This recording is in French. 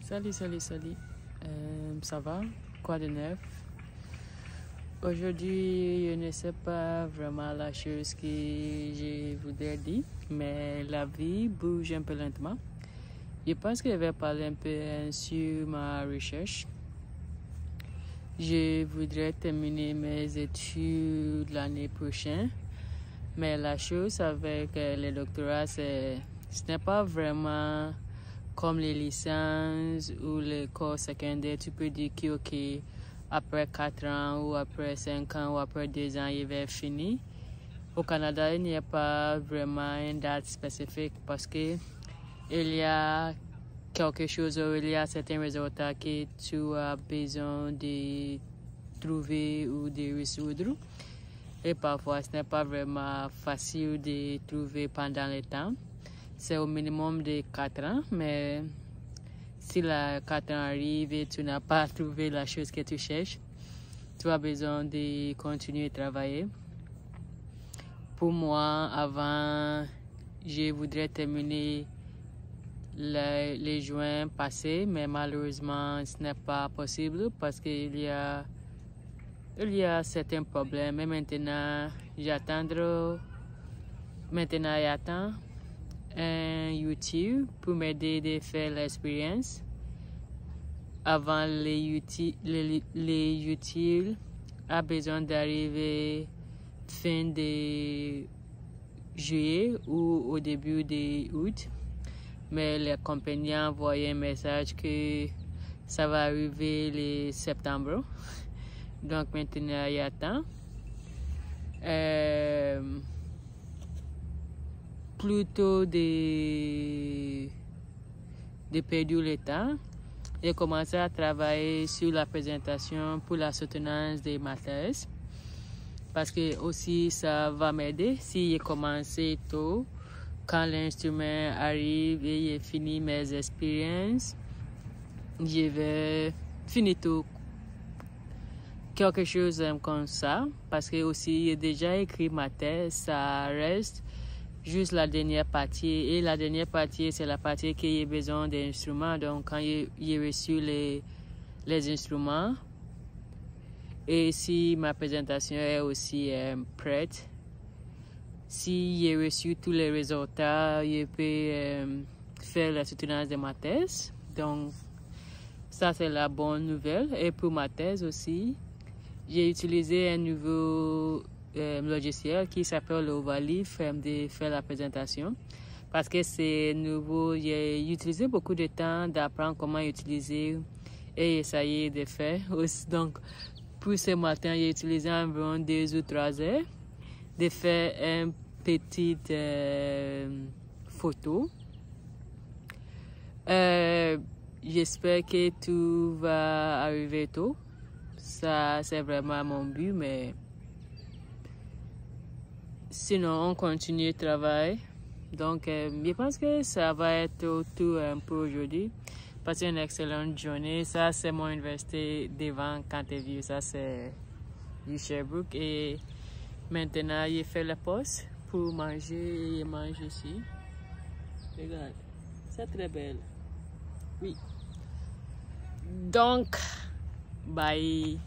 Salut. Ça va? Quoi de neuf? Aujourd'hui, je ne sais pas vraiment la chose que je voudrais dire, mais la vie bouge un peu lentement. Je pense que je vais parler un peu sur ma recherche. Je voudrais terminer mes études l'année prochaine, mais la chose avec les doctorats, ce n'est pas vraiment comme les licences ou les cours secondaires. Tu peux dire que ok, après 4 ans ou après 5 ans ou après 2 ans, il va finir. Au Canada, il n'y a pas vraiment une date spécifique parce que il y a quelque chose où il y a certains résultats que tu as besoin de trouver ou de résoudre. Et parfois, ce n'est pas vraiment facile de trouver pendant le temps. C'est au minimum de 4 ans, mais si les 4 ans arrivent et tu n'as pas trouvé la chose que tu cherches, tu as besoin de continuer à travailler. Pour moi, avant, je voudrais terminer les juin passés, mais malheureusement, ce n'est pas possible parce qu'il y a certains problèmes. Et maintenant, j'attends un YouTube pour m'aider à faire l'expérience. Avant, les YouTube a besoin d'arriver fin de juillet ou au début de août. Mais les compagnies ont envoyé un message que ça va arriver le septembre. Donc maintenant, il y a temps. Plutôt de perdre le temps, j'ai commencé à travailler sur la présentation pour la soutenance des maths. Parce que aussi ça va m'aider si j'ai commencé tôt. Quand l'instrument arrive et j'ai fini mes expériences, je vais finir tout quelque chose comme ça. Parce que aussi j'ai déjà écrit ma thèse, ça reste juste la dernière partie. Et la dernière partie, c'est la partie qui a besoin d'instruments. Donc quand j'ai reçu les instruments, et si ma présentation est aussi prête, si j'ai reçu tous les résultats, je peux faire la soutenance de ma thèse. Donc, ça, c'est la bonne nouvelle. Et pour ma thèse aussi, j'ai utilisé un nouveau logiciel qui s'appelle Ovalif de faire la présentation. Parce que c'est nouveau, j'ai utilisé beaucoup de temps d'apprendre comment utiliser et essayer de faire. Donc, pour ce matin, j'ai utilisé environ 2 ou 3 heures de faire une petite photo. J'espère que tout va arriver tôt. Ça, c'est vraiment mon but, mais sinon, on continue le travail. Donc, je pense que ça va être tout pour aujourd'hui. Passez une excellente journée. Ça, c'est mon université devant Canterville. Ça, c'est du Sherbrooke. Et maintenant, j'ai fait la pause pour manger et manger ici. Regarde, c'est très belle. Oui. Donc, bye.